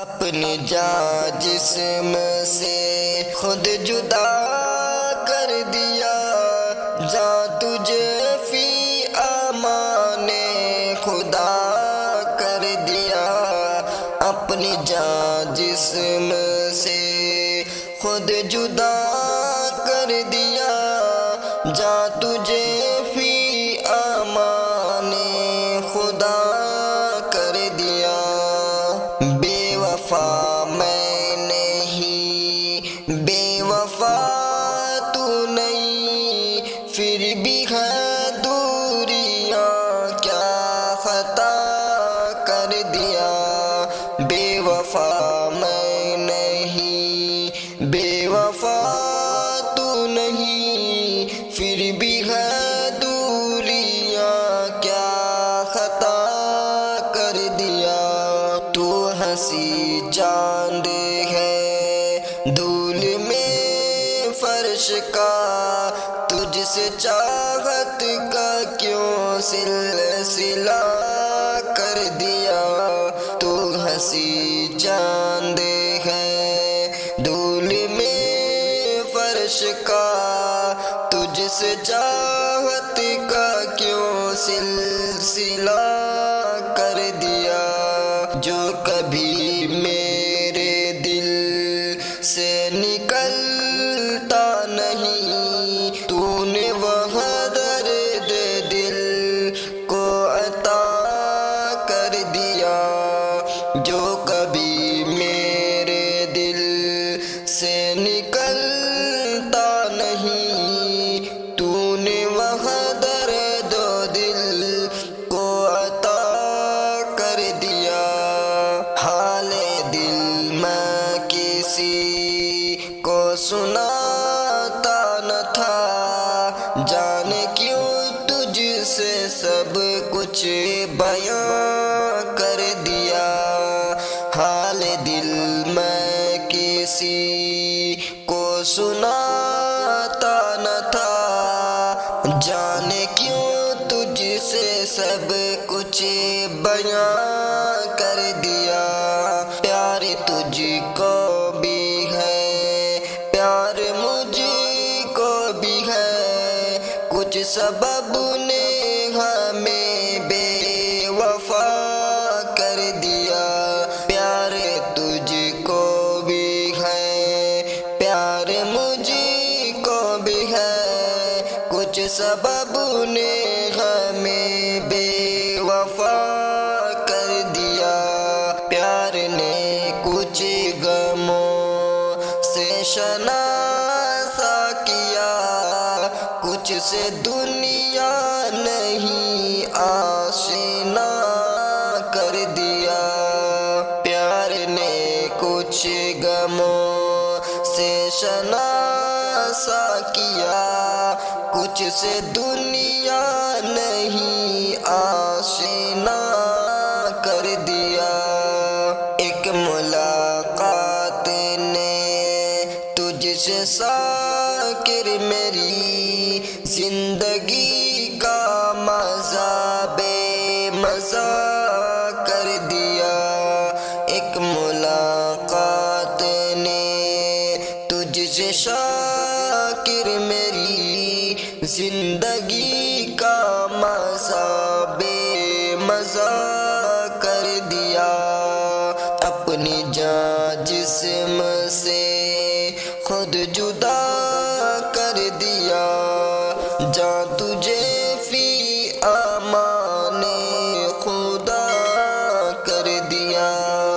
اپنی جان جسم سے خود جدا کر دیا، جان تجھے فی امان خدا کر دیا۔ اپنی جان جسم سے خود جدا کر دیا، جان تجھے فی امان خدا کر دیا۔ بے وفا میں نہیں، بے وفا تو نہیں، پھر بھی ہے دوریاں کیا خطا کر دیا۔ بے وفا میں نہیں، بے وفا تو نہیں، پھر بھی ہے دوریاں کیا خطا کر دیا۔ تو ہنسی چاند ہے دھول میں فرش کا، تجھ سے چاہت کا کیوں سلسلہ کر دیا۔ تو ہنسی چاند ہے دھول میں فرش کا، تجھ سے چاہت کا کیوں سلسلہ کر دیا۔ جو کبھی میرے دل سے نکلتا نہیں، تو نے وہ درد دل کو عطا کر دیا۔ جو کبھی میرے دل سے نکلتا نہیں، تو نے وہ درد دل کو عطا کر دیا۔ حال دل میں کسی کو سناتا نہ تھا، جانے کیوں تجھ سے سب کچھ بیان کر دیا۔ حال دل میں کسی کو سناتا نہ تھا، جانے کیوں تجھ سے سب کچھ بیان کر دیا۔ پیار تجھ کو بھی ہے، پیار مجھ کو بھی ہے، کچھ سبب نے ہمیں بے وفا کر دیا۔ پیار تجھ کو بھی ہے، پیار مجھ کو بھی ہے، کچھ سبب نے ہمیں بے وفا کر دیا۔ پیار نے کچھ غموں سے شناسا کیا، کچھ سے دنیا نہیں آشنا کر دیا۔ پیار نے کچھ غموں سے شناسا کیا، کچھ سے دنیا نہیں آشنا کر دیا۔ ایک ملاقات نے تجھ سے ساکر میری زندگی کا مزہ بے مزہ کر دیا۔ ایک ملاقات نے تجھ سے شاکر میری زندگی کا مزہ بے مزہ کر دیا۔ اپنی جان جسم سے خود جدا کر دیا، جان تجھے فی امان